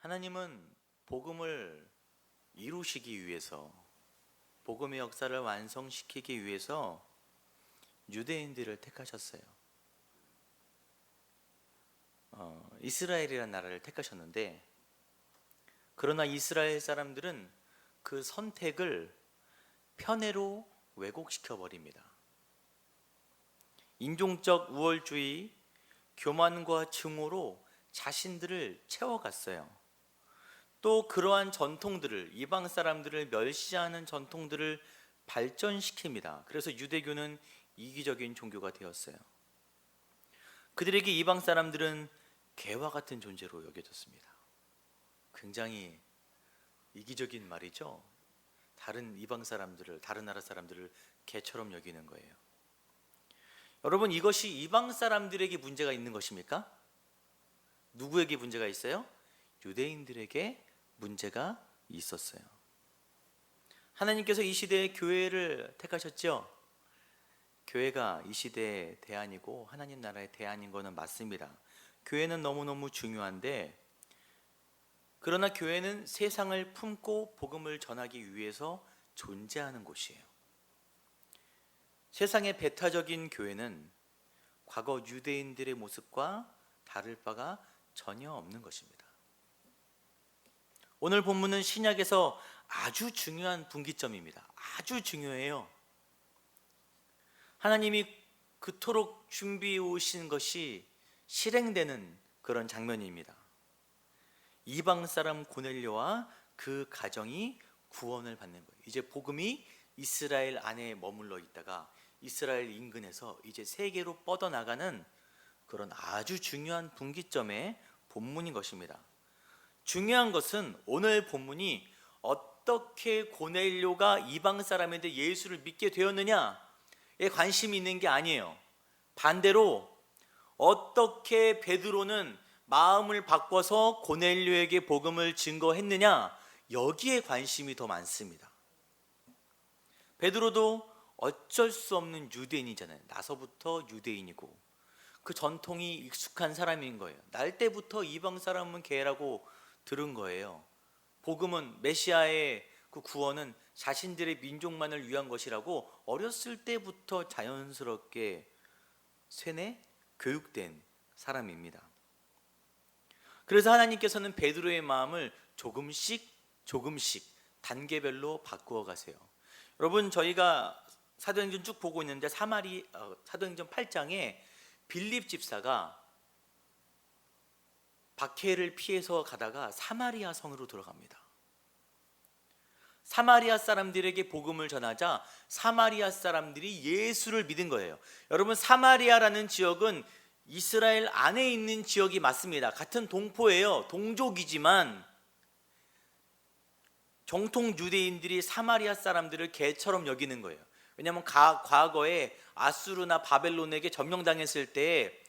하나님은 복음을 이루시기 위해서, 복음의 역사를 완성시키기 위해서 유대인들을 택하셨어요. 이스라엘이라는 나라를 택하셨는데, 그러나 이스라엘 사람들은 그 선택을 편애로 왜곡시켜 버립니다. 인종적 우월주의, 교만과 증오로 자신들을 채워갔어요. 또 그러한 전통들을, 이방 사람들을 멸시하는 전통들을 발전시킵니다. 그래서 유대교는 이기적인 종교가 되었어요. 그들에게 이방 사람들은 개와 같은 존재로 여겨졌습니다. 굉장히 이기적인 말이죠. 다른 이방 사람들을, 다른 나라 사람들을 개처럼 여기는 거예요. 여러분, 이것이 이방 사람들에게 문제가 있는 것입니까? 누구에게 문제가 있어요? 유대인들에게 문제가 있었어요. 하나님께서 이 시대에 교회를 택하셨죠. 교회가 이 시대의 대안이고 하나님 나라의 대안인 것은 맞습니다. 교회는 너무너무 중요한데, 그러나 교회는 세상을 품고 복음을 전하기 위해서 존재하는 곳이에요. 세상의 배타적인 교회는 과거 유대인들의 모습과 다를 바가 전혀 없는 것입니다. 오늘 본문은 신약에서 아주 중요한 분기점입니다. 아주 중요해요. 하나님이 그토록 준비해 오신 것이 실행되는 그런 장면입니다. 이방 사람 고넬료와 그 가정이 구원을 받는 거예요. 이제 복음이 이스라엘 안에 머물러 있다가 이스라엘 인근에서 이제 세계로 뻗어나가는 그런 아주 중요한 분기점의 본문인 것입니다. 중요한 것은 오늘 본문이 어떻게 고넬료가 이방 사람인데 예수를 믿게 되었느냐에 관심이 있는 게 아니에요. 반대로 어떻게 베드로는 마음을 바꿔서 고넬료에게 복음을 증거했느냐, 여기에 관심이 더 많습니다. 베드로도 어쩔 수 없는 유대인이잖아요. 나서부터 유대인이고 그 전통이 익숙한 사람인 거예요. 날 때부터 이방 사람은 개라고 들은 거예요. 복음은, 메시아의 그 구원은 자신들의 민족만을 위한 것이라고 어렸을 때부터 자연스럽게 쇠뇌 교육된 사람입니다. 그래서 하나님께서는 베드로의 마음을 조금씩 단계별로 바꾸어 가세요. 여러분, 저희가 사도행전 쭉 보고 있는데 사도행전 8장에 빌립 집사가 박해를 피해서 가다가 사마리아 성으로 들어갑니다. 사마리아 사람들에게 복음을 전하자 사마리아 사람들이 예수를 믿은 거예요. 여러분, 사마리아라는 지역은 이스라엘 안에 있는 지역이 맞습니다. 같은 동포예요. 동족이지만 정통 유대인들이 사마리아 사람들을 개처럼 여기는 거예요. 왜냐하면 과거에 아수르나 바벨론에게 점령당했을 때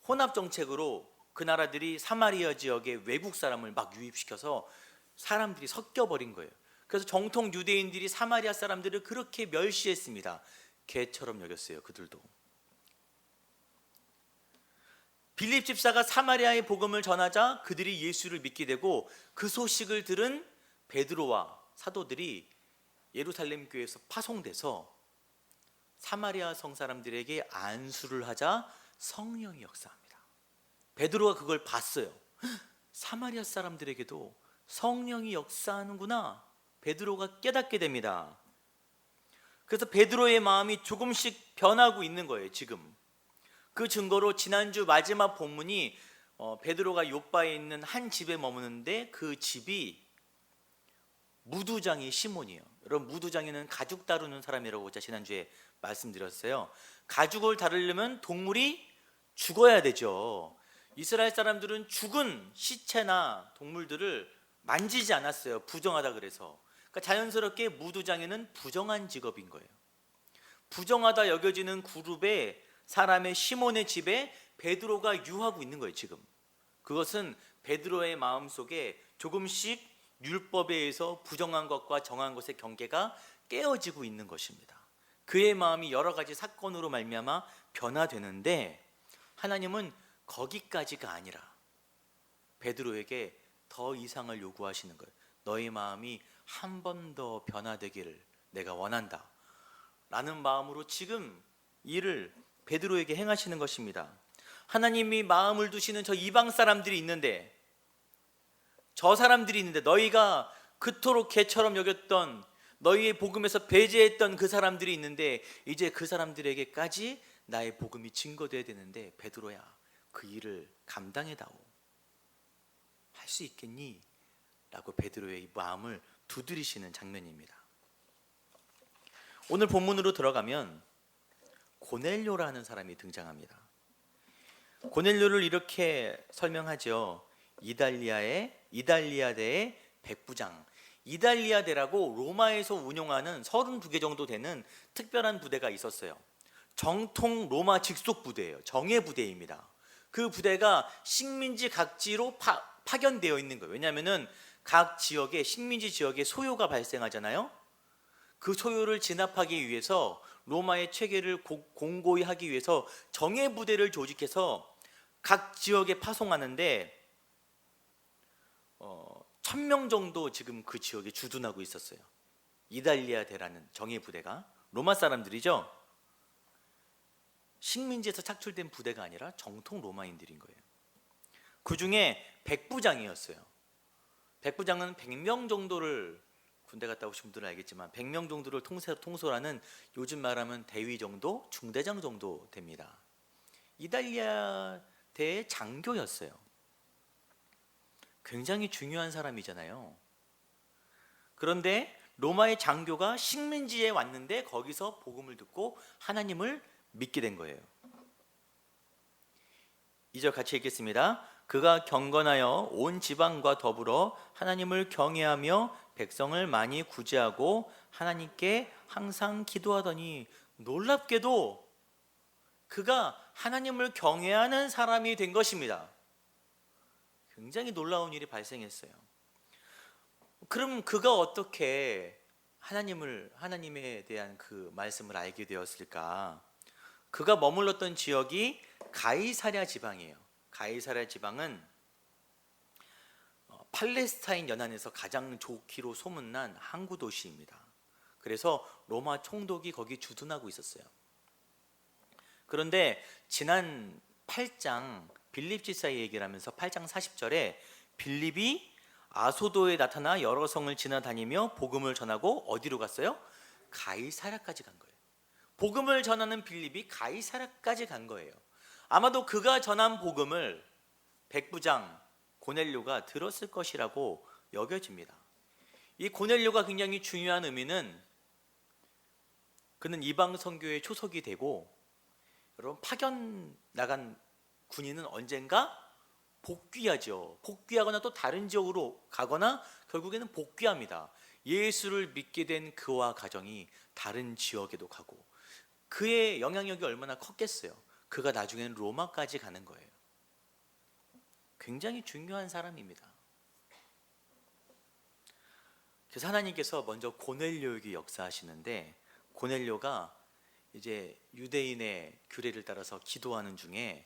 혼합 정책으로 그 나라들이 사마리아 지역에 외국 사람을 막 유입시켜서 사람들이 섞여버린 거예요. 그래서 정통 유대인들이 사마리아 사람들을 그렇게 멸시했습니다. 개처럼 여겼어요. 그들도. 빌립 집사가 사마리아의 복음을 전하자 그들이 예수를 믿게 되고, 그 소식을 들은 베드로와 사도들이 예루살렘 교회에서 파송돼서 사마리아 성 사람들에게 안수를 하자 성령이 역사합니다. 베드로가 그걸 봤어요. 사마리아 사람들에게도 성령이 역사하는구나. 베드로가 깨닫게 됩니다. 그래서 베드로의 마음이 조금씩 변하고 있는 거예요. 지금 그 증거로 지난주 마지막 본문이 베드로가 요빠에 있는 한 집에 머무는데 그 집이 무두장이 시몬이에요. 여러분, 무두장이는 가죽 다루는 사람이라고 제가 지난주에 말씀드렸어요. 가죽을 다루려면 동물이 죽어야 되죠. 이스라엘 사람들은 죽은 시체나 동물들을 만지지 않았어요. 부정하다 그래서. 그러니까 자연스럽게 무두장이는 부정한 직업인 거예요. 부정하다 여겨지는 그룹의 사람의 시몬의 집에 베드로가 유하고 있는 거예요. 지금 그것은 베드로의 마음속에 조금씩 율법에 의해서 부정한 것과 정한 것의 경계가 깨어지고 있는 것입니다. 그의 마음이 여러 가지 사건으로 말미암아 변화되는데, 하나님은 거기까지가 아니라 베드로에게 더 이상을 요구하시는 거예요. 너의 마음이 한 번 더 변화되기를 내가 원한다 라는 마음으로 지금 일을 베드로에게 행하시는 것입니다. 하나님이 마음을 두시는 저 이방 사람들이 있는데, 저 사람들이 있는데, 너희가 그토록 개처럼 여겼던, 너희의 복음에서 배제했던 그 사람들이 있는데, 이제 그 사람들에게까지 나의 복음이 증거되어야 되는데, 베드로야, 그 일을 감당해다오. 할 수 있겠니? 라고 베드로의 마음을 두드리시는 장면입니다. 오늘 본문으로 들어가면 고넬료라는 사람이 등장합니다. 고넬료를 이렇게 설명하죠. 이달리아대의 백부장. 이달리아대라고 로마에서 운용하는 32개 정도 되는 특별한 부대가 있었어요. 정통 로마 직속 부대예요. 정예 부대입니다. 그 부대가 식민지 각지로 파견되어 있는 거예요. 왜냐하면 각 지역에, 식민지 지역에 소요가 발생하잖아요. 그 소요를 진압하기 위해서, 로마의 체계를 공고히 하기 위해서 정예 부대를 조직해서 각 지역에 파송하는데 1000명 정도 지금 그 지역에 주둔하고 있었어요. 이달리아대라는 정예 부대가. 로마 사람들이죠. 식민지에서 착출된 부대가 아니라 정통 로마인들인 거예요. 그 중에 백부장이었어요. 백부장은 100명 정도를, 군대 갔다 오신 분들은 알겠지만 100명 정도를 통솔하는, 요즘 말하면 대위 정도, 중대장 정도 됩니다. 이달리아대의 장교였어요. 굉장히 중요한 사람이잖아요. 그런데 로마의 장교가 식민지에 왔는데 거기서 복음을 듣고 하나님을 믿게 된 거예요. 2절 같이 읽겠습니다. 그가 경건하여 온 지방과 더불어 하나님을 경외하며 백성을 많이 구제하고 하나님께 항상 기도하더니, 놀랍게도 그가 하나님을 경외하는 사람이 된 것입니다. 굉장히 놀라운 일이 발생했어요. 그럼 그가 어떻게 하나님에 대한 그 말씀을 알게 되었을까? 그가 머물렀던 지역이 가이사랴 지방이에요. 가이사랴 지방은 팔레스타인 연안에서 가장 좋기로 소문난 항구 도시입니다. 그래서 로마 총독이 거기 주둔하고 있었어요. 그런데 지난 8장 빌립 지사의 얘기를 하면서 8장 40절에 빌립이 아소도에 나타나 여러 성을 지나다니며 복음을 전하고 어디로 갔어요? 가이사랴까지 간 거예요. 복음을 전하는 빌립이 가이사랴까지 간 거예요. 아마도 그가 전한 복음을 백부장 고넬료가 들었을 것이라고 여겨집니다. 이 고넬료가 굉장히 중요한 의미는, 그는 이방 선교의 초석이 되고, 여러분, 파견 나간 군인은 언젠가 복귀하죠. 복귀하거나 또 다른 지역으로 가거나 결국에는 복귀합니다. 예수를 믿게 된 그와 가정이 다른 지역에도 가고, 그의 영향력이 얼마나 컸겠어요. 그가 나중에는 로마까지 가는 거예요. 굉장히 중요한 사람입니다. 그래서 하나님께서 먼저 고넬료에게 역사하시는데, 고넬료가 이제 유대인의 규례를 따라서 기도하는 중에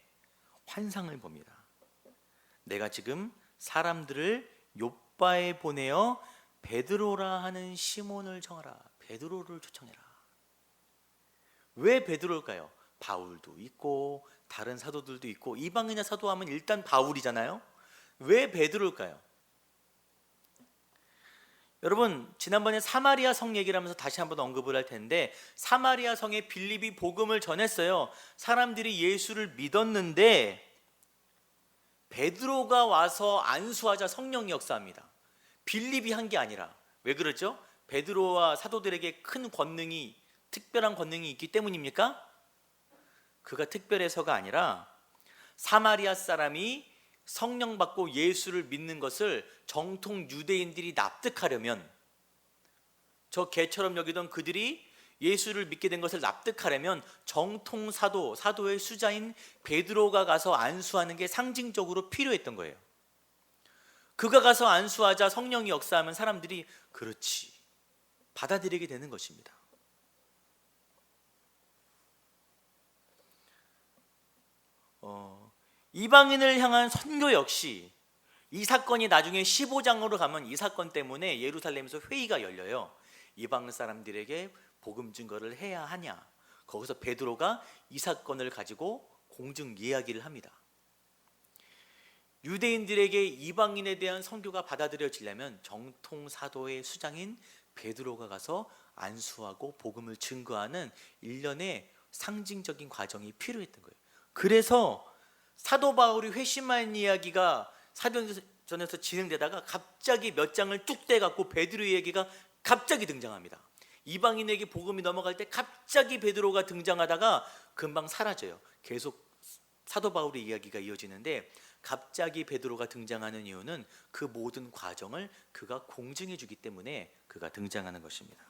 환상을 봅니다. 내가 지금 사람들을 욥바에 보내어 베드로라 하는 시몬을 정하라. 베드로를 초청해라. 왜 베드로일까요? 바울도 있고 다른 사도들도 있고, 이방인의 사도하면 일단 바울이잖아요. 왜 베드로일까요? 여러분, 지난번에 사마리아 성 얘기를 하면서 다시 한번 언급을 할 텐데, 사마리아 성에 빌립이 복음을 전했어요. 사람들이 예수를 믿었는데 베드로가 와서 안수하자 성령이 역사합니다. 빌립이 한 게 아니라. 왜 그러죠? 베드로와 사도들에게 큰 권능이, 특별한 권능이 있기 때문입니까? 그가 특별해서가 아니라, 사마리아 사람이 성령 받고 예수를 믿는 것을 정통 유대인들이 납득하려면, 저 개처럼 여기던 그들이 예수를 믿게 된 것을 납득하려면 정통 사도의 수자인 베드로가 가서 안수하는 게 상징적으로 필요했던 거예요. 그가 가서 안수하자 성령이 역사하면 사람들이 그렇지, 받아들이게 되는 것입니다. 이방인을 향한 선교 역시 이 사건이 나중에 15장으로 가면 이 사건 때문에 예루살렘에서 회의가 열려요. 이방 사람들에게 복음 증거를 해야 하냐. 거기서 베드로가 이 사건을 가지고 공증 이야기를 합니다. 유대인들에게 이방인에 대한 선교가 받아들여지려면 정통 사도의 수장인 베드로가 가서 안수하고 복음을 증거하는 일련의 상징적인 과정이 필요했던 거예요. 그래서 사도 바울이 회심한 이야기가 사도전에서 진행되다가 갑자기 몇 장을 뚝 떼갖고 베드로의 얘기가 갑자기 등장합니다. 이방인에게 복음이 넘어갈 때 갑자기 베드로가 등장하다가 금방 사라져요. 계속 사도 바울의 이야기가 이어지는데 갑자기 베드로가 등장하는 이유는 그 모든 과정을 그가 공증해 주기 때문에 그가 등장하는 것입니다.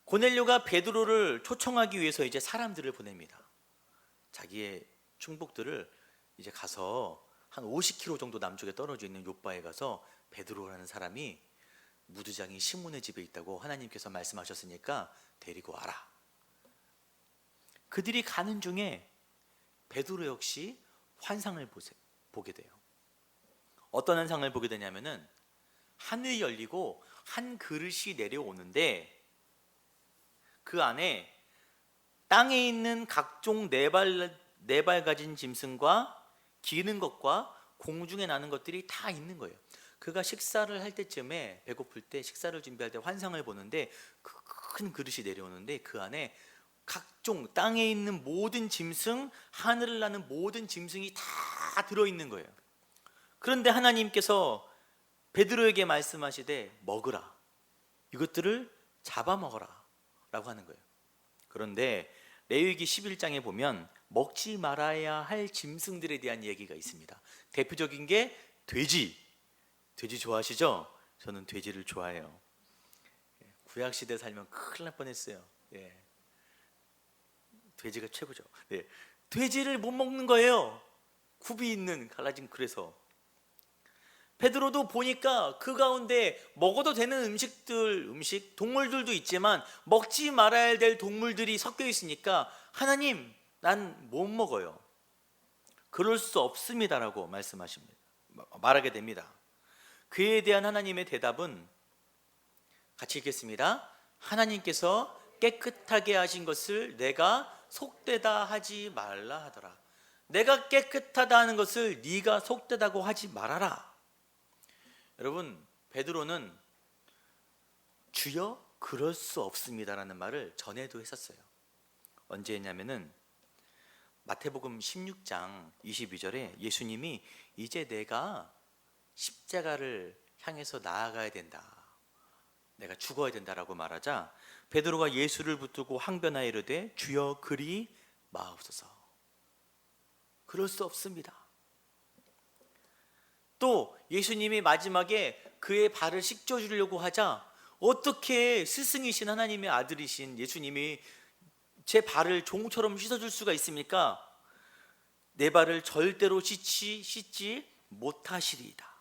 고넬료가 베드로를 초청하기 위해서 이제 사람들을 보냅니다. 자기의 충복들을 이제 가서 한 50km 정도 남쪽에 떨어져 있는 욥바에 가서 베드로라는 사람이 무두장이 시몬의 집에 있다고 하나님께서 말씀하셨으니까 데리고 와라. 그들이 가는 중에 베드로 역시 환상을 보게 돼요. 어떤 환상을 보게 되냐면은 하늘이 열리고 한 그릇이 내려오는데 그 안에 땅에 있는 각종 네 발 가진 짐승과 기는 것과 공중에 나는 것들이 다 있는 거예요. 그가 식사를 할 때쯤에 배고플 때 식사를 준비할 때 환상을 보는데 그 큰 그릇이 내려오는데 그 안에 각종 땅에 있는 모든 짐승, 하늘을 나는 모든 짐승이 다 들어있는 거예요. 그런데 하나님께서 베드로에게 말씀하시되 먹으라, 이것들을 잡아먹어라 라고 하는 거예요. 그런데 레위기 11장에 보면 먹지 말아야 할 짐승들에 대한 얘기가 있습니다. 대표적인 게 돼지 좋아하시죠? 저는 돼지를 좋아해요. 구약시대 살면 큰일 날 뻔했어요. 돼지가 최고죠. 돼지를 못 먹는 거예요. 굽이 있는 갈라진. 그래서 베드로도 보니까 그 가운데 먹어도 되는 동물들도 있지만 먹지 말아야 될 동물들이 섞여 있으니까 하나님, 난 못 먹어요. 그럴 수 없습니다라고 말하게 됩니다. 그에 대한 하나님의 대답은 같이 읽겠습니다. 하나님께서 깨끗하게 하신 것을 내가 속되다 하지 말라 하더라. 내가 깨끗하다 하는 것을 네가 속되다고 하지 말아라. 여러분, 베드로는 주여 그럴 수 없습니다라는 말을 전에도 했었어요. 언제 했냐면은 마태복음 16장 22절에 예수님이 이제 내가 십자가를 향해서 나아가야 된다, 내가 죽어야 된다라고 말하자 베드로가 예수를 붙들고 항변하여 이르되 주여 그리 마옵소서. 그럴 수 없습니다. 또 예수님이 마지막에 그의 발을 씻겨주려고 하자 어떻게 스승이신 하나님의 아들이신 예수님이 제 발을 종처럼 씻어줄 수가 있습니까? 내 발을 절대로 씻지 못하시리이다.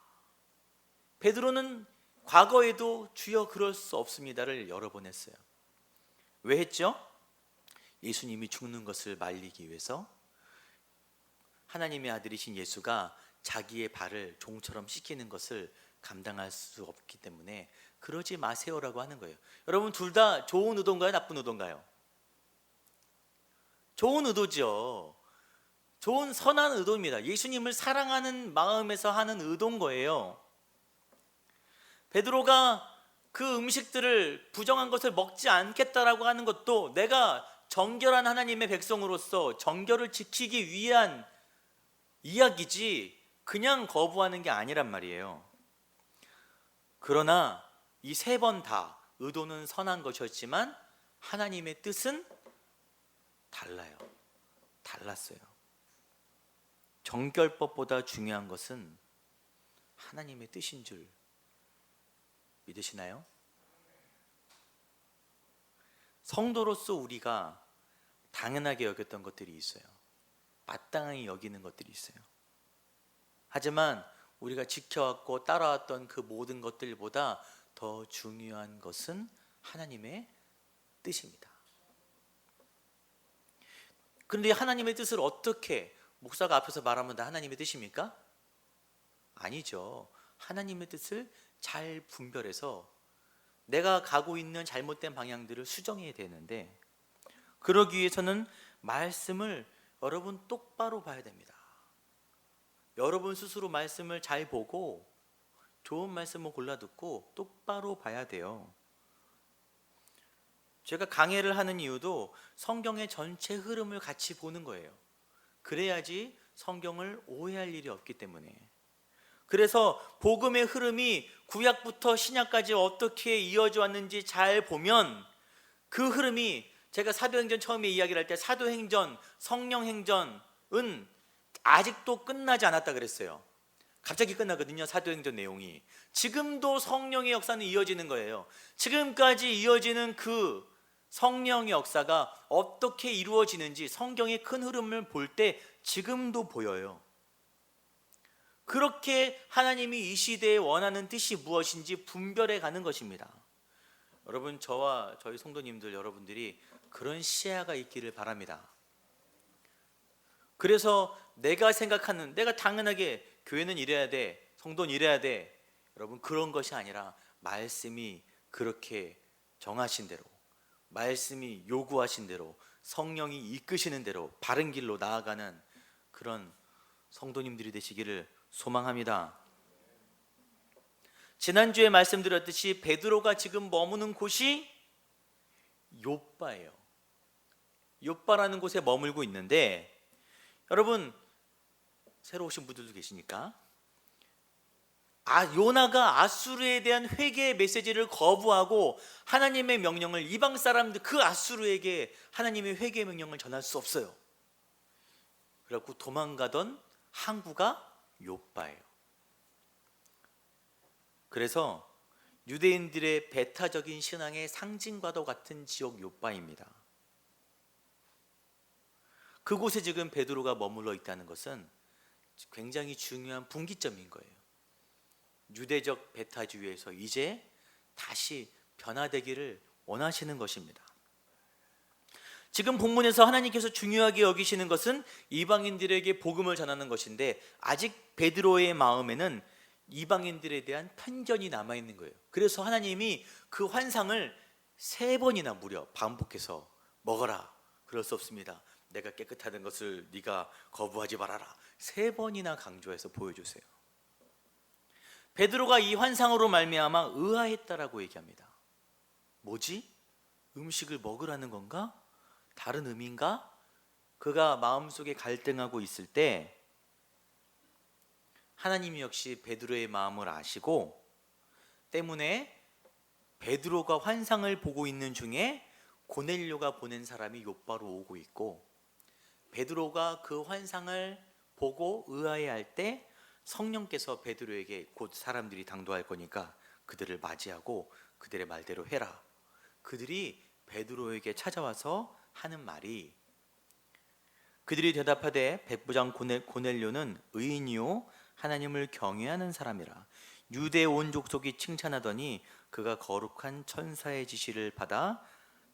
베드로는 과거에도 주여 그럴 수 없습니다를 여러 번 했어요. 왜 했죠? 예수님이 죽는 것을 말리기 위해서. 하나님의 아들이신 예수가 자기의 발을 종처럼 씻기는 것을 감당할 수 없기 때문에 그러지 마세요라고 하는 거예요. 여러분, 둘 다 좋은 의도인가요? 나쁜 의도인가요? 좋은 의도죠. 좋은 선한 의도입니다. 예수님을 사랑하는 마음에서 하는 의도인 거예요. 베드로가 그 음식들을 부정한 것을 먹지 않겠다라고 하는 것도 내가 정결한 하나님의 백성으로서 정결을 지키기 위한 이야기지 그냥 거부하는 게 아니란 말이에요. 그러나 이 세 번 다 의도는 선한 것이었지만 하나님의 뜻은 달랐어요. 정결법보다 중요한 것은 하나님의 뜻인 줄 믿으시나요? 성도로서 우리가 당연하게 여겼던 것들이 있어요. 마땅히 여기는 것들이 있어요. 하지만 우리가 지켜왔고 따라왔던 그 모든 것들보다 더 중요한 것은 하나님의 뜻입니다. 그런데 하나님의 뜻을 어떻게 목사가 앞에서 말하면 다 하나님의 뜻입니까? 아니죠. 하나님의 뜻을 잘 분별해서 내가 가고 있는 잘못된 방향들을 수정해야 되는데, 그러기 위해서는 말씀을 여러분 똑바로 봐야 됩니다. 여러분 스스로 말씀을 잘 보고 좋은 말씀을 골라 듣고 똑바로 봐야 돼요. 제가 강해를 하는 이유도 성경의 전체 흐름을 같이 보는 거예요. 그래야지 성경을 오해할 일이 없기 때문에. 그래서 복음의 흐름이 구약부터 신약까지 어떻게 이어져 왔는지 잘 보면 그 흐름이, 제가 사도행전 처음에 이야기를 할 때 사도행전, 성령행전은 아직도 끝나지 않았다 그랬어요. 갑자기 끝나거든요, 사도행전 내용이. 지금도 성령의 역사는 이어지는 거예요. 지금까지 이어지는 그 성령의 역사가 어떻게 이루어지는지 성경의 큰 흐름을 볼 때 지금도 보여요. 그렇게 하나님이 이 시대에 원하는 뜻이 무엇인지 분별해 가는 것입니다. 여러분, 저와 저희 성도님들 여러분들이 그런 시야가 있기를 바랍니다. 그래서 내가 생각하는, 내가 당연하게 교회는 이래야 돼, 성도는 이래야 돼, 여러분 그런 것이 아니라 말씀이 그렇게 정하신 대로, 말씀이 요구하신 대로, 성령이 이끄시는 대로 바른 길로 나아가는 그런 성도님들이 되시기를 소망합니다. 지난주에 말씀드렸듯이 베드로가 지금 머무는 곳이 욥바예요. 욥바라는 곳에 머물고 있는데, 여러분 새로 오신 분들도 계시니까, 요나가 아수르에 대한 회개의 메시지를 거부하고 하나님의 명령을, 이방 사람들 그 아수르에게 하나님의 회개의 명령을 전할 수 없어요. 그래갖고 도망가던 항구가 욥바예요. 그래서 유대인들의 배타적인 신앙의 상징과도 같은 지역 욥바입니다. 그곳에 지금 베드로가 머물러 있다는 것은 굉장히 중요한 분기점인 거예요. 유대적 배타주의에서 이제 다시 변화되기를 원하시는 것입니다. 지금 본문에서 하나님께서 중요하게 여기시는 것은 이방인들에게 복음을 전하는 것인데, 아직 베드로의 마음에는 이방인들에 대한 편견이 남아있는 거예요. 그래서 하나님이 그 환상을 3번이나 무려 반복해서 먹어라, 그럴 수 없습니다, 내가 깨끗하던 것을 네가 거부하지 말아라, 3번이나 강조해서 보여주세요. 베드로가 이 환상으로 말미암아 의아했다라고 얘기합니다. 뭐지? 음식을 먹으라는 건가? 다른 의미인가? 그가 마음속에 갈등하고 있을 때 하나님이 역시 베드로의 마음을 아시고, 때문에 베드로가 환상을 보고 있는 중에 고넬료가 보낸 사람이 욥바로 오고 있고, 베드로가 그 환상을 보고 의아해할 때 성령께서 베드로에게 곧 사람들이 당도할 거니까 그들을 맞이하고 그들의 말대로 해라. 그들이 베드로에게 찾아와서 하는 말이, 그들이 대답하되 백부장 고넬료는 의인이요 하나님을 경외하는 사람이라. 유대 온 족속이 칭찬하더니 그가 거룩한 천사의 지시를 받아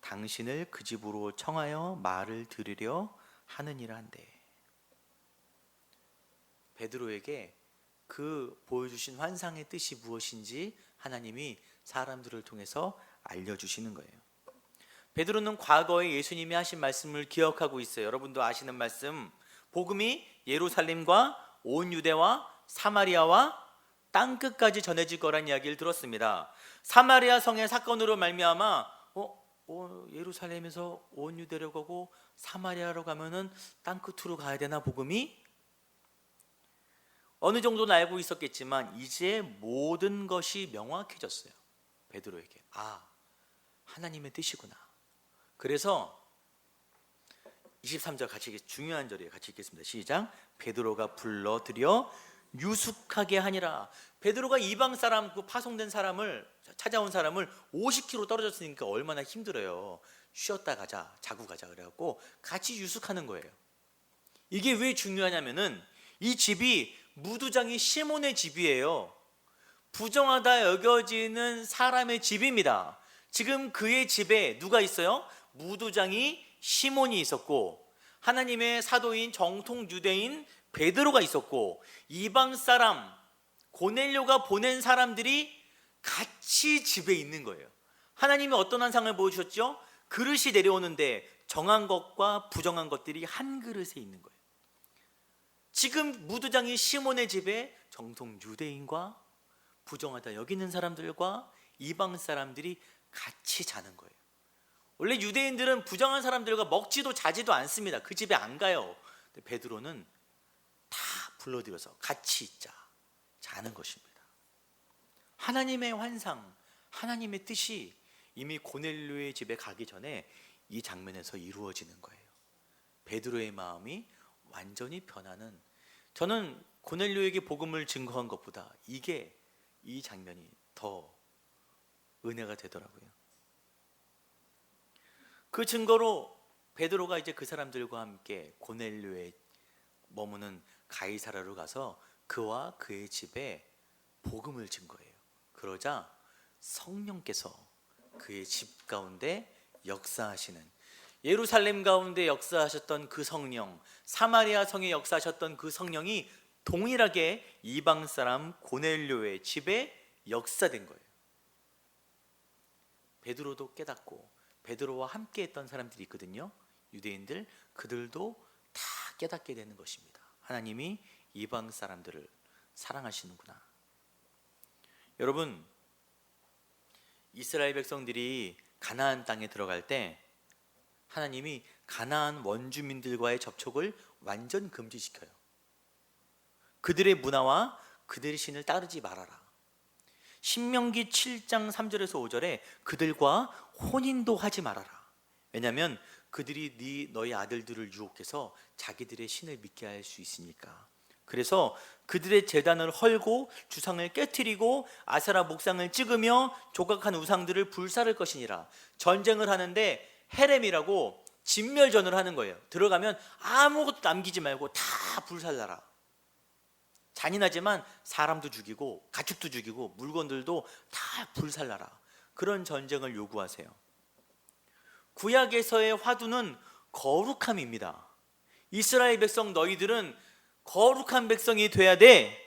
당신을 그 집으로 청하여 말을 들으려 하느니라 한대. 베드로에게 그 보여주신 환상의 뜻이 무엇인지 하나님이 사람들을 통해서 알려주시는 거예요. 베드로는 과거에 예수님이 하신 말씀을 기억하고 있어요. 여러분도 아시는 말씀, 복음이 예루살렘과 온 유대와 사마리아와 땅끝까지 전해질 거란 이야기를 들었습니다. 사마리아 성의 사건으로 말미암아 예루살렘에서 온 유대로 가고 사마리아로 가면은 땅끝으로 가야 되나, 복음이? 어느 정도는 알고 있었겠지만 이제 모든 것이 명확해졌어요. 베드로에게 하나님의 뜻이구나. 그래서 23절 같이, 중요한 절이에요. 같이 읽겠습니다. 시작. 베드로가 불러들여 유숙하게 하니라. 베드로가 이방 사람, 그 파송된 사람을, 찾아온 사람을 50km 떨어졌으니까 얼마나 힘들어요. 쉬었다 가자, 자고 가자 그래갖고 같이 유숙하는 거예요. 이게 왜 중요하냐면은 이 집이 무두장이 시몬의 집이에요. 부정하다 여겨지는 사람의 집입니다. 지금 그의 집에 누가 있어요? 무두장이 시몬이 있었고, 하나님의 사도인 정통 유대인 베드로가 있었고, 이방 사람 고넬료가 보낸 사람들이 같이 집에 있는 거예요. 하나님이 어떤 환상을 보여주셨죠? 그릇이 내려오는데 정한 것과 부정한 것들이 한 그릇에 있는 거예요. 지금 무두장이 시몬의 집에 정통 유대인과 부정하다 여기는 사람들과 이방 사람들이 같이 자는 거예요. 원래 유대인들은 부정한 사람들과 먹지도 자지도 않습니다. 그 집에 안 가요. 근데 베드로는 다 불러들여서 같이 자는 것입니다. 하나님의 환상, 하나님의 뜻이 이미 고넬료의 집에 가기 전에 이 장면에서 이루어지는 거예요. 베드로의 마음이 완전히 변하는, 저는 고넬료에게 복음을 증거한 것보다 이 장면이 더 은혜가 되더라고요. 그 증거로 베드로가 이제 그 사람들과 함께 고넬료에 머무는 가이사라로 가서 그와 그의 집에 복음을 증거해요. 그러자 성령께서 그의 집 가운데 역사하시는, 예루살렘 가운데 역사하셨던 그 성령, 사마리아 성에 역사하셨던 그 성령이 동일하게 이방 사람 고넬료의 집에 역사된 거예요. 베드로도 깨닫고, 베드로와 함께 했던 사람들이 있거든요. 유대인들, 그들도 다 깨닫게 되는 것입니다. 하나님이 이방 사람들을 사랑하시는구나. 여러분, 이스라엘 백성들이 가나안 땅에 들어갈 때 하나님이 가나안 원주민들과의 접촉을 완전 금지시켜요. 그들의 문화와 그들의 신을 따르지 말아라. 신명기 7장 3절에서 5절에 그들과 혼인도 하지 말아라. 왜냐하면 그들이 너희 아들들을 유혹해서 자기들의 신을 믿게 할 수 있으니까. 그래서 그들의 제단을 헐고 주상을 깨트리고 아세라 목상을 찍으며 조각한 우상들을 불사를 것이니라. 전쟁을 하는데 헤렘이라고 진멸전을 하는 거예요. 들어가면 아무것도 남기지 말고 다 불살라라. 잔인하지만 사람도 죽이고 가축도 죽이고 물건들도 다 불살라라. 그런 전쟁을 요구하세요. 구약에서의 화두는 거룩함입니다. 이스라엘 백성 너희들은 거룩한 백성이 돼야 돼.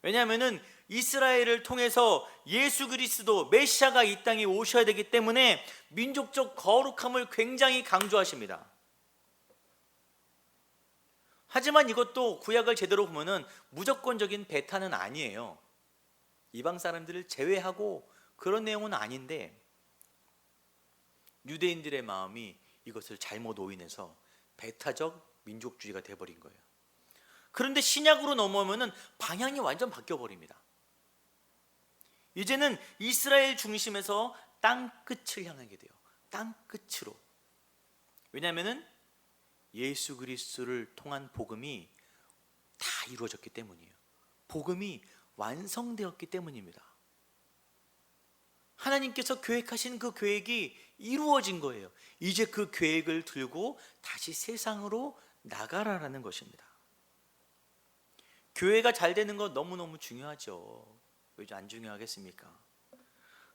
왜냐하면 이스라엘을 통해서 예수 그리스도 메시아가 이 땅에 오셔야 되기 때문에 민족적 거룩함을 굉장히 강조하십니다. 하지만 이것도 구약을 제대로 보면은 무조건적인 배타는 아니에요. 이방 사람들을 제외하고 그런 내용은 아닌데, 유대인들의 마음이 이것을 잘못 오인해서 배타적 민족주의가 돼버린 거예요. 그런데 신약으로 넘어오면은 방향이 완전 바뀌어 버립니다. 이제는 이스라엘 중심에서 땅 끝을 향하게 돼요. 땅 끝으로. 왜냐하면은 예수 그리스도를 통한 복음이 다 이루어졌기 때문이에요. 복음이 완성되었기 때문입니다. 하나님께서 계획하신 그 계획이 이루어진 거예요. 이제 그 계획을 들고 다시 세상으로 나가라라는 것입니다. 교회가 잘 되는 거 너무너무 중요하죠. 왜 안 중요하겠습니까?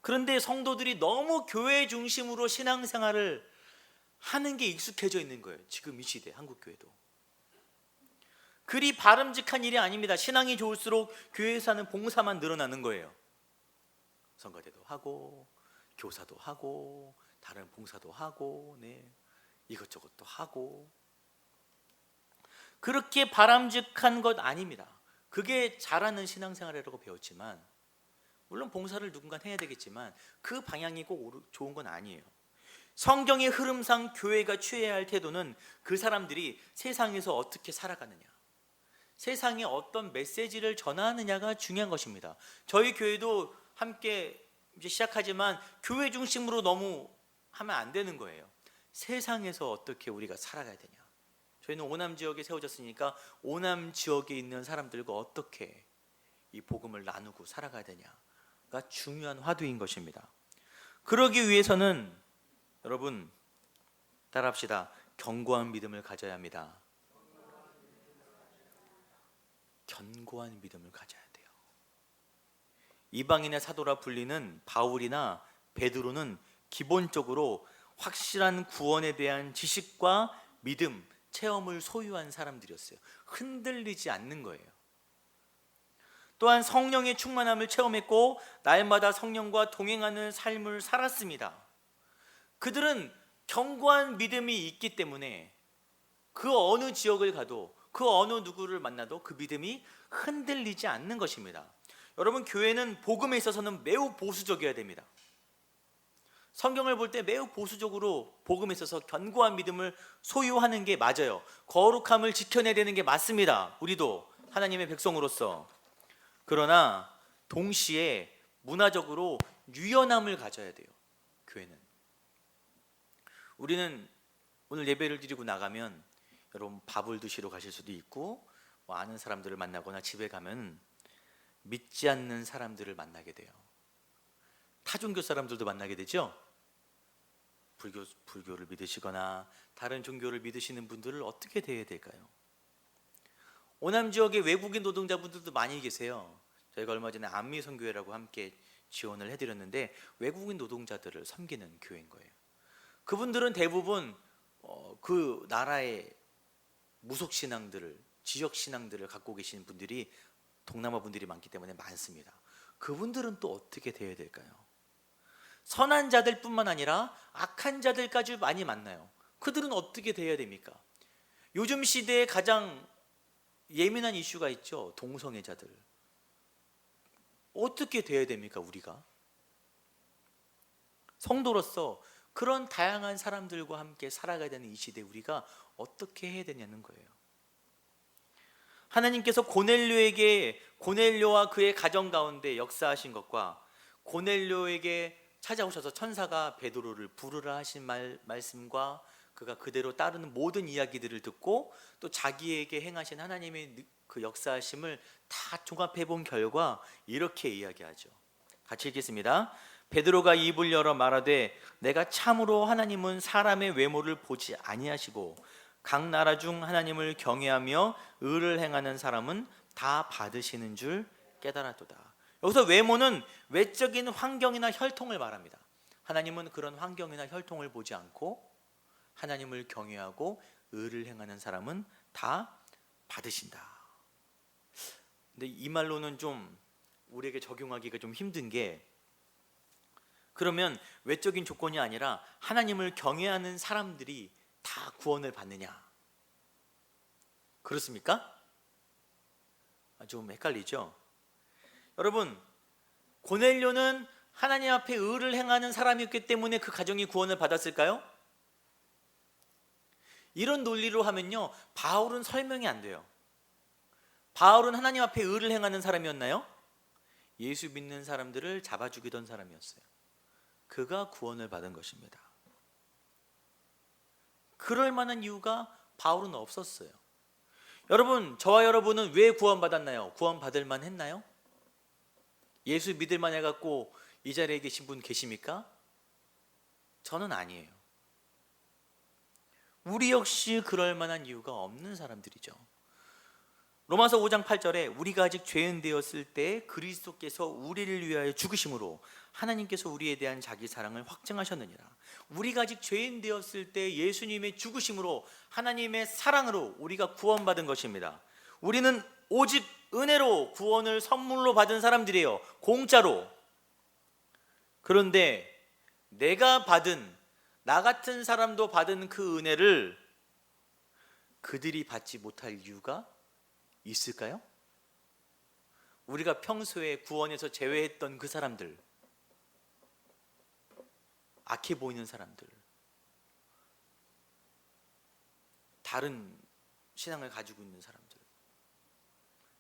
그런데 성도들이 너무 교회 중심으로 신앙생활을 하는 게 익숙해져 있는 거예요. 지금 이 시대 한국교회도. 그리 바람직한 일이 아닙니다. 신앙이 좋을수록 교회에서 하는 봉사만 늘어나는 거예요. 선거대도 하고 교사도 하고 다른 봉사도 하고 이것저것도 하고. 그렇게 바람직한 것 아닙니다. 그게 잘하는 신앙생활이라고 배웠지만, 물론 봉사를 누군가 해야 되겠지만 그 방향이 꼭 좋은 건 아니에요. 성경의 흐름상 교회가 취해야 할 태도는 그 사람들이 세상에서 어떻게 살아가느냐, 세상에 어떤 메시지를 전하느냐가 중요한 것입니다. 저희 교회도 함께 이제 시작하지만 교회 중심으로 너무 하면 안 되는 거예요. 세상에서 어떻게 우리가 살아가야 되냐. 저희는 오남 지역에 세워졌으니까 오남 지역에 있는 사람들과 어떻게 이 복음을 나누고 살아가야 되냐가 중요한 화두인 것입니다. 그러기 위해서는 여러분 따라합시다. 견고한 믿음을 가져야 합니다. 견고한 믿음을 가져야 돼요. 이방인의 사도라 불리는 바울이나 베드로는 기본적으로 확실한 구원에 대한 지식과 믿음, 체험을 소유한 사람들이었어요. 흔들리지 않는 거예요. 또한 성령의 충만함을 체험했고 날마다 성령과 동행하는 삶을 살았습니다. 그들은 견고한 믿음이 있기 때문에 그 어느 지역을 가도 그 어느 누구를 만나도 그 믿음이 흔들리지 않는 것입니다. 여러분, 교회는 복음에 있어서는 매우 보수적이어야 됩니다. 성경을 볼 때 매우 보수적으로 복음에 있어서 견고한 믿음을 소유하는 게 맞아요. 거룩함을 지켜내야 되는 게 맞습니다. 우리도 하나님의 백성으로서. 그러나 동시에 문화적으로 유연함을 가져야 돼요. 교회는. 우리는 오늘 예배를 드리고 나가면 여러분 밥을 드시러 가실 수도 있고 뭐 아는 사람들을 만나거나 집에 가면 믿지 않는 사람들을 만나게 돼요. 타종교 사람들도 만나게 되죠. 불교를 믿으시거나 다른 종교를 믿으시는 분들을 어떻게 대해야 될까요? 오남 지역에 외국인 노동자분들도 많이 계세요. 저희가 얼마 전에 안미선교회라고 함께 지원을 해드렸는데 외국인 노동자들을 섬기는 교회인 거예요. 그분들은 대부분 그 나라의 무속신앙들을, 지역신앙들을 갖고 계신 분들이 동남아 분들이 많기 때문에 많습니다. 그분들은 또 어떻게 대해야 될까요? 선한 자들뿐만 아니라 악한 자들까지 많이 만나요. 그들은 어떻게 대해야 됩니까? 요즘 시대에 가장 예민한 이슈가 있죠. 동성애자들. 어떻게 대해야 됩니까, 우리가? 성도로서 그런 다양한 사람들과 함께 살아가야 되는 이 시대에 우리가 어떻게 해야 되냐는 거예요. 하나님께서 고넬료와 그의 가정 가운데 역사하신 것과 고넬료에게 찾아오셔서 천사가 베드로를 부르라 하신 말씀과 그가 그대로 따르는 모든 이야기들을 듣고 또 자기에게 행하신 하나님의 그 역사하심을 다 종합해 본 결과 이렇게 이야기하죠. 같이 읽겠습니다. 베드로가 입을 열어 말하되 내가 참으로 하나님은 사람의 외모를 보지 아니하시고 각 나라 중 하나님을 경외하며 의를 행하는 사람은 다 받으시는 줄 깨달았도다. 여기서 외모는 외적인 환경이나 혈통을 말합니다. 하나님은 그런 환경이나 혈통을 보지 않고 하나님을 경외하고 의를 행하는 사람은 다 받으신다. 근데 이 말로는 좀 우리에게 적용하기가 좀 힘든 게, 그러면 외적인 조건이 아니라 하나님을 경외하는 사람들이 다 구원을 받느냐? 그렇습니까? 좀 헷갈리죠? 여러분, 고넬료는 하나님 앞에 의를 행하는 사람이었기 때문에 그 가정이 구원을 받았을까요? 이런 논리로 하면요, 바울은 설명이 안 돼요. 바울은 하나님 앞에 의를 행하는 사람이었나요? 예수 믿는 사람들을 잡아 죽이던 사람이었어요. 그가 구원을 받은 것입니다. 그럴 만한 이유가 바울은 없었어요. 여러분, 저와 여러분은 왜 구원받았나요? 구원받을 만 했나요? 예수 믿을 만 해갖고 이 자리에 계신 분 계십니까? 저는 아니에요. 우리 역시 그럴 만한 이유가 없는 사람들이죠. 로마서 5장 8절에 우리가 아직 죄인 되었을 때 그리스도께서 우리를 위하여 죽으심으로 하나님께서 우리에 대한 자기 사랑을 확증하셨느니라. 우리가 아직 죄인 되었을 때 예수님의 죽으심으로 하나님의 사랑으로 우리가 구원받은 것입니다. 우리는 오직 은혜로 구원을 선물로 받은 사람들이에요. 공짜로. 그런데 내가 받은, 나 같은 사람도 받은 그 은혜를 그들이 받지 못할 이유가 있을까요? 우리가 평소에 구원에서 제외했던 그 사람들, 악해 보이는 사람들, 다른 신앙을 가지고 있는 사람들,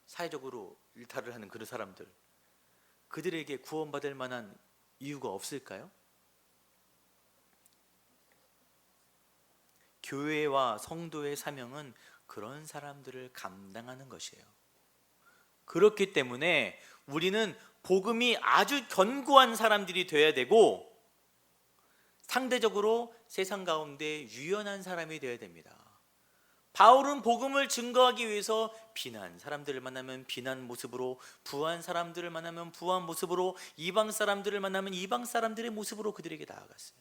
사회적으로 일탈을 하는 그런 사람들, 그들에게 구원받을 만한 이유가 없을까요? 교회와 성도의 사명은 그런 사람들을 감당하는 것이에요. 그렇기 때문에 우리는 복음이 아주 견고한 사람들이 되어야 되고 상대적으로 세상 가운데 유연한 사람이 되어야 됩니다. 바울은 복음을 증거하기 위해서 비난 사람들을 만나면 비난 모습으로, 부한 사람들을 만나면 부한 모습으로, 이방 사람들을 만나면 이방 사람들의 모습으로 그들에게 나아갔어요.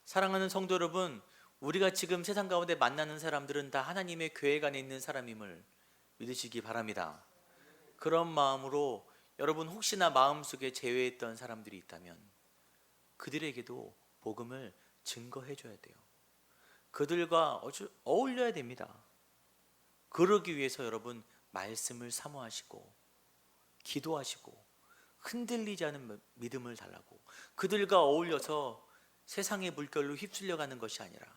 사랑하는 성도 여러분, 우리가 지금 세상 가운데 만나는 사람들은 다 하나님의 교회 안에 있는 사람임을 믿으시기 바랍니다. 그런 마음으로 여러분 혹시나 마음속에 제외했던 사람들이 있다면 그들에게도 복음을 증거해 줘야 돼요. 그들과 어울려야 됩니다. 그러기 위해서 여러분 말씀을 사모하시고 기도하시고 흔들리지 않은 믿음을 달라고, 그들과 어울려서 세상의 물결로 휩쓸려가는 것이 아니라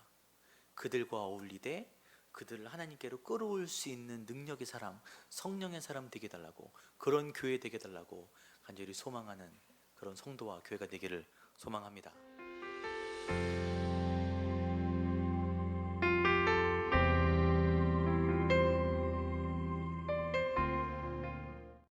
그들과 어울리되 그들을 하나님께로 끌어올 수 있는 능력의 사람, 성령의 사람 되게 달라고, 그런 교회 되게 달라고 간절히 소망하는 그런 성도와 교회가 되기를 소망합니다.